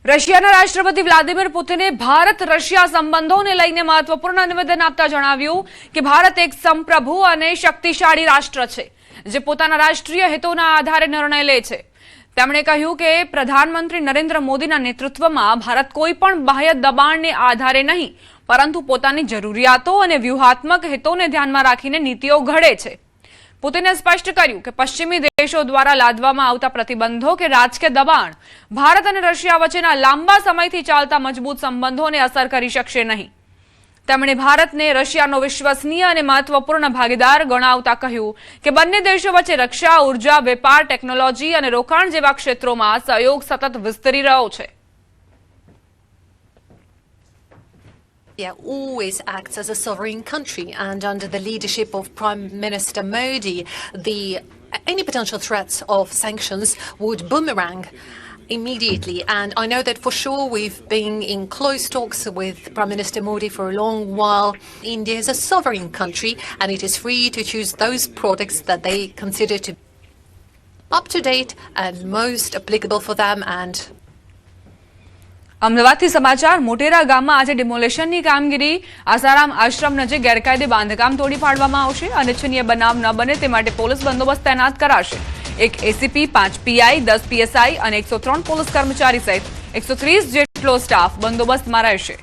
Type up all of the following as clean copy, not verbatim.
રશિયાના રાષ્ટ્રપતિ Vladimir પુતિને Bharat Russia સંબંધોને લઈને મહત્વપૂર્ણ નિવેદન આપતા જણાવ્યું કે ભારત એક સંપ્રભુ અને શક્તિશાળી રાષ્ટ્ર છે જે પોતાના રાષ્ટ્રીય હિતોના આધારે નિર્ણય લે છે। તેમણે કહ્યું કે પ્રધાનમંત્રી નરેન્દ્ર મોદીના નેતૃત્વમાં ભારત કોઈ પણ બાહ્ય દબાણને આધારે નહીં પરંતુ પોતાની જરૂરિયાતો અને વ્યૂહાત્મક હિતોને ધ્યાનમાં રાખીને નીતિઓ ઘડે છે। પુતિને સ્પષ્ટ કર્યું કે પશ્ચિમી દેશો દ્વારા લાદવામાં આવતા પ્રતિબંધો કે રાજકીય દબાણ ભારત અને રશિયા વચ્ચેના લાંબા સમયથી ચાલતા મજબૂત સંબંધોને અસર કરી શકશે નહીં। તેમણે ભારતને રશિયાનો વિશ્વસનીય અને મહત્વપૂર્ણ ભાગીદાર ગણાવતા કહ્યું કે બંને દેશો વચ્ચે રક્ષા, ઉર્જા, વેપાર, ટેકનોલોજી અને રોકાણ જેવા ક્ષેત્રોમાં સહયોગ સતત વિસ્તરી રહ્યો છે। Always acts as a sovereign country, and under the leadership of Prime Minister Modi, any potential threats of sanctions would boomerang immediately. And I know that for sure we've been in close talks with Prime Minister Modi for a long while. India is a sovereign country and it is free to choose those products that they consider to be up to date and most applicable for them. And અમદાવાદથી સમાચાર મોટેરા ગામમાં આજે ડિમોલેશનની કામગીરી આસારામ આશ્રમ નજીક ગેરકાયદે બાંધકામ તોડી પાડવામાં આવશે। અનિચ્છનીય બનાવ ન બને તે માટે પોલીસ બંદોબસ્ત તૈનાત કરાશે। એક એસીપી, 5 પીઆઈ, 10 પીએસઆઈ અને 103 પોલીસ કર્મચારી સહિત 130 જેટલો સ્ટાફ બંદોબસ્તમાં રહેશે।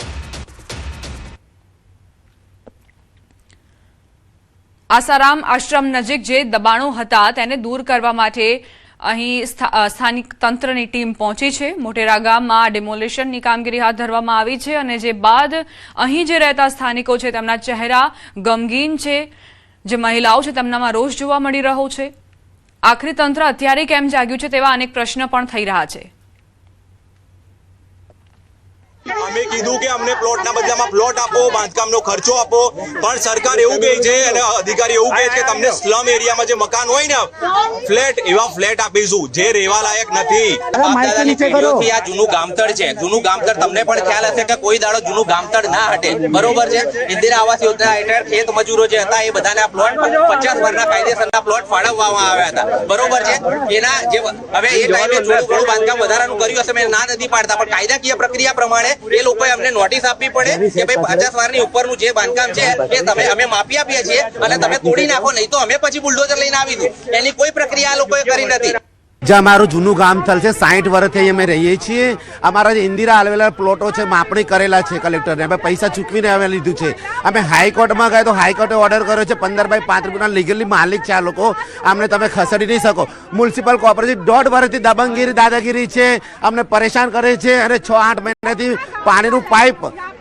આસારામ આશ્રમ નજીક જે દબાણો હતા તેને દૂર કરવા માટે અહીં સ્થાનિક તંત્રની ટીમ પહોંચી છે। મોટેરા ગામમાં ડિમોલેશનની કામગીરી હાથ ધરવામાં આવી છે અને જે બાદ અહીં જે રહેતા સ્થાનિકો છે તેમના ચહેરા ગમગીન છે। જે મહિલાઓ છે તેમનામાં રોષ જોવા મળી રહ્યો છે। આખરી તંત્ર અત્યારે કેમ જાગ્યું છે તેવા અનેક પ્રશ્ન પણ થઈ રહ્યા છે। અમે કીધું કે અમને પ્લોટના બદલામાં પ્લોટ આપો, બાંધકામનો ખર્ચો આપો, પણ સરકાર એવું કહે છે અને અધિકારી એવું કહે છે કે તમને સ્લમ એરિયામાં જે મકાન હોય ને ફ્લેટ, એવા ફ્લેટ આપીશું જે રહેવા લાયક નથી। આ જૂનું ગામતળ છે, જૂનું ગામતળ તમને પણ ખ્યાલ હશે કે કોઈ દાડો જૂનું ગામતળ ના હટે, બરોબર છે। ઇન્દિરા આવાસ યોજના હેઠળ ખેત મજૂરો જે હતા એ બધાને આ પ્લોટ 50 વર્ષના કાયદેસરના પ્લોટ ફાળવવામાં આવ્યા હતા, બરોબર છે। એના જે હવે એ ટાઈમે થોડું બાંધકામ વધારાનું કર્યું હશે, મેં ના નથી પાડતા, પણ કાયદાકીય પ્રક્રિયા પ્રમાણે એ લોકોએ અમને નોટિસ આપવી પડે કે ભાઈ 50 વર્ષની ઉપરનું જે બાંધકામ છે એ તમે અમે માપી આપીએ છીએ અને તમે તોડી નાખો, નહીં તો અમે પછી બુલડોઝર લઈને આવીશું। એની કોઈ પ્રક્રિયા આ લોકોએ કરી નથી। જે અમારું જૂનું ગામતળ છે 60 વર્ષથી અમે રહીએ છીએ। અમારા જે ઇન્દિરા આવેલા પ્લોટો છે માપણી કરેલા છે કલેક્ટરને, અમે પૈસા ચૂકવીને અમે લીધું છે। અમે હાઈકોર્ટમાં ગયા તો હાઈકોર્ટે ઓર્ડર કર્યો છે 15/5 રૂપિયાના લીગલી માલિક છે આ લોકો, અમને તમે ખસેડી નહીં શકો। મ્યુનિસિપલ કોર્પોરેશન 1.5 વર્ષથી દબંગગીરી દાદાગીરી છે, અમને પરેશાન કરે છે અને 6-8 મહિનાથી પાણીનું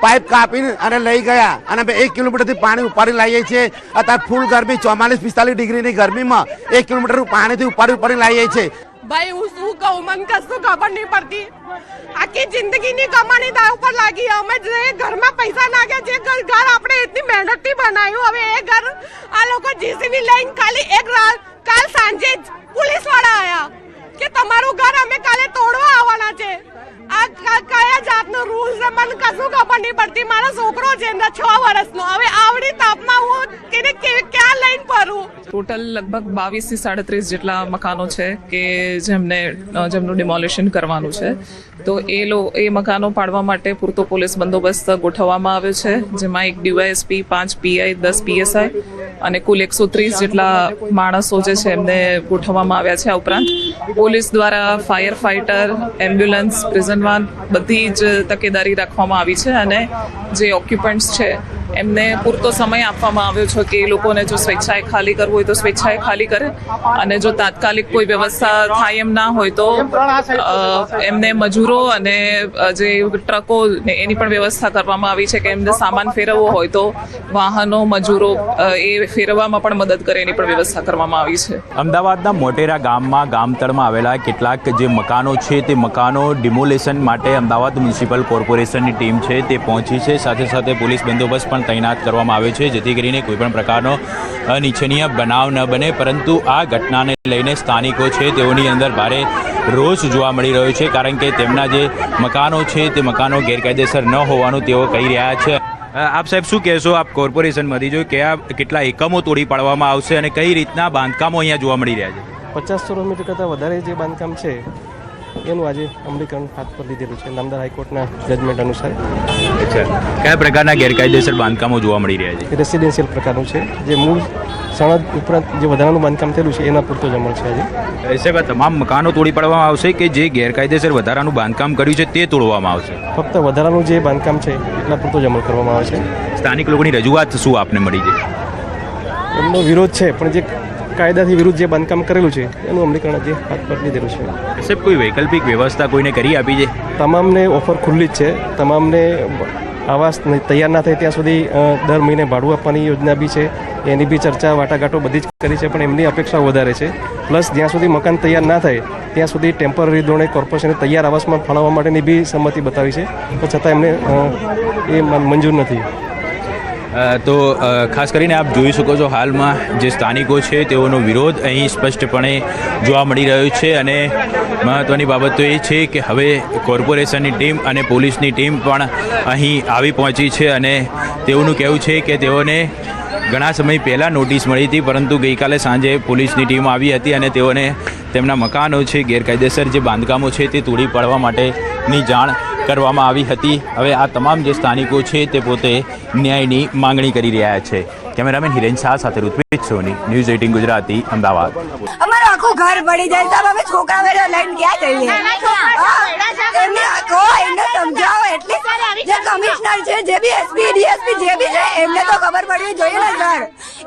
પાઇપ કાપીને અને લઈ ગયા અને અમે 1 કિલોમીટરથી પાણી ઉપાડી લાવીએ છીએ। અત્યારે ફૂલ ગરમી 44-45 ડિગ્રીની ગરમીમાં 1 કિલોમીટર પાણીથી ઉપાડી લાવીએ છીએ। भाई હું શું કહું, મને કશું ખબર નહીં પડતી। આખી જિંદગીની કમાણી દા ઉપર લાગી। અમે જે ઘરમાં પૈસા નાખ્યા, જે ઘર આપણે એટલી મહેનતથી બનાવ્યું, હવે એ ઘર આ લોકો જીસીબી લઈને ખાલી કાલ સાંજે જ પોલીસવાળા આવ્યા કે તમારું ઘર અમે કાલે તોડવા આવવાના છે। આ કયા જાતનો રૂલ્સ છે મને કશું ખબર નહીં પડતી। મારો છોકરો છે 6 વર્ષનો, હવે આવડી તાપમાં હું તેને ક્યાં લઈને ફરું। ટોટલ લગભગ 22 થી 37 જેટલા મકાનો છે કે જેમનું ડિમોલેશન કરવાનું છે। તો એ મકાનો પાડવા માટે પૂરતો પોલીસ બંદોબસ્ત ગોઠવવામાં આવ્યો છે, જેમાં એક ડીવાયએસપી, 5 પીઆઈ, 10 પીએસઆઈ અને કુલ 130 જેટલા માણસો જે છે એમને ગોઠવવામાં આવ્યા છે। આ ઉપરાંત પોલીસ દ્વારા fire fighter, ambulance, prison van બધી જ તકેદારી રાખવામાં આવી છે અને જે ઓક્યુપન્ટ્સ છે એમને પૂરતો સમય આપવામાં આવ્યો છે કે એ લોકોને જો સ્વેચ્છાએ ખાલી કરવું હોય તો સ્વેચ્છાએ ખાલી કરે અને જો તાત્કાલિક કોઈ વ્યવસ્થા થાય એમ ના હોય તો એમને મજૂરો અને જે ટ્રકો એની પણ વ્યવસ્થા કરવામાં આવી છે કે એમને સામાન ફેરવવો હોય તો વાહનો, મજૂરો એ ફેરવવામાં પણ મદદ કરે એની પણ વ્યવસ્થા કરવામાં આવી છે। અમદાવાદના મોટેરા ગામમાં ગામતળમાં આવેલા કેટલાક જે મકાનો છે તે મકાનો ડિમોલેશન માટે અમદાવાદ મ્યુનિસિપલ કોર્પોરેશનની ટીમ છે તે પહોંચી છે। સાથે સાથે પોલીસ બંદોબસ્ત પણ તૈનાત કરવામાં આવ્યો છે જેથી કરીને કોઈપણ પ્રકારનો અનિચ્છનીય બનાવ ન બને। પરંતુ આ ઘટનાને લઈને સ્થાનિકો છે તેઓની અંદર ભારે રોષ જોવા મળી રહ્યો છે, કારણ કે તેમના જે મકાનો છે તે મકાનો ગેરકાયદેસર ન હોવાનું તેઓ કહી રહ્યા છે। આપ સાહેબ શું કહેશો, આપ કોર્પોરેશનમાંથી જો કેટલા એકમો તોડી પાડવામાં આવશે અને કઈ રીતના બાંધકામો અહીંયા જોવા મળી રહ્યા છે? 50 સ્ક્વેર મીટર કરતાં વધારે જે બાંધકામ છે એનું આજે અમલીકરણ હાથ પર લીધેલું છે નામદાર હાઈકોર્ટના જજમેન્ટ અનુસાર. અચ્છા, કયા પ્રકારના ગેરકાયદેસર બાંધકામો જોવા મળી રહ્યા છે? રેસિડેન્શિયલ પ્રકારનું છે, જે મૂળ સણદ ઉપરાંત જે વધારાનું બાંધકામ થયેલું છે એના પૂરતો જ અમલ છે આજે. સાહેબ, આ તમામ મકાનો તોડી પાડવામાં આવશે કે જે ગેરકાયદેસર વધારાનું બાંધકામ કર્યું છે તે તોડવામાં આવશે? ફક્ત વધારાનું જે બાંધકામ છે એટલા પૂરતો જ અમલ કરવામાં આવે છે. સ્થાનિક લોકોની રજૂઆત શું આપને મળી છે? એમનો વિરોધ છે, પણ જે કાયદાથી વિરુદ્ધ જે બાંધકામ કરેલું છે એનું અમલીકરણ આજે હાથ પર લીધેલું છે. સાહેબ, કોઈ વૈકલ્પિક વ્યવસ્થા કોઈને કરી આપી છે? તમામને ઓફર ખુલ્લી જ છે. તમામને આવાસ તૈયાર ના થાય ત્યાં સુધી દર મહિને ભાડું આપવાની યોજના બી છે. એની બી ચર્ચા વાટાઘાટો બધી જ કરી છે, પણ એમની અપેક્ષાઓ વધારે છે. પ્લસ જ્યાં સુધી મકાન તૈયાર ના થાય ત્યાં સુધી ટેમ્પરરી ધોરણે કોર્પોરેશને તૈયાર આવાસમાં ફાળવવા માટેની બી સંમતિ બતાવી છે, પણ છતાં એમને એ મંજૂર નથી. તો ખાસ કરીને આપ જોઈ શકો છો હાલમાં જે સ્થાનિકો છે તેઓનો વિરોધ અહીં સ્પષ્ટપણે જોવા મળી રહ્યો છે. અને મહત્ત્વની બાબત તો એ છે કે હવે કોર્પોરેશનની ટીમ અને પોલીસની ટીમ પણ અહીં આવી પહોંચી છે અને તેઓનું કહેવું છે કે તેઓને ઘણા સમય પહેલાં નોટિસ મળી હતી, પરંતુ ગઈકાલે સાંજે પોલીસની ટીમ આવી હતી અને તેઓને તેમના મકાનો છે ગેરકાયદેસર જે બાંધકામો છે તે તોડી પાડવા માટેની જાણ કરવામાં આવી હતી. હવે આ તમામ જે સ્થાનિકો છે તે પોતે ન્યાયની માંગણી કરી રહ્યા છે. કેમેરામેન હિરેન શાહ સાથે ઋત્વિજ સોની, ન્યૂઝ 18 ગુજરાતી, અમદાવાદ. અમારું આખું ઘર પડી જાય સાહેબ, અમે છોકરા વેરા લઈને ક્યાં જઈએ? એમને એને સમજાવો. એટલે જે કમિશનર છે, જે બી એસપી ડીએસપી જે બી છે, એમને તો ખબર પડવી જોઈએ ને સર.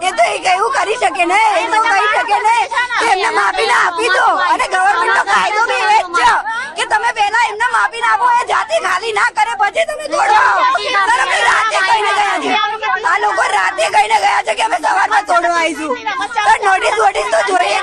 એ તો એવું કરી શકે ને, એ તો કહી શકે ને કે એમને માફી ના આપી દો. અને ગવર્મેન્ટ નો કાયદો બી એ જ છે કે તમે પહેલા એમને માફી ના આપો, એ જાતિ ખાલી ના કરે પછી તમે તોડવા. સર અમે રાતે કહીને ગયા છે, આ લોકો રાતે કહીને ગયા છે કે અમે સવારમાં તોડવા આવીશું. સર નોટિસ વોટિસ તો જોઈએ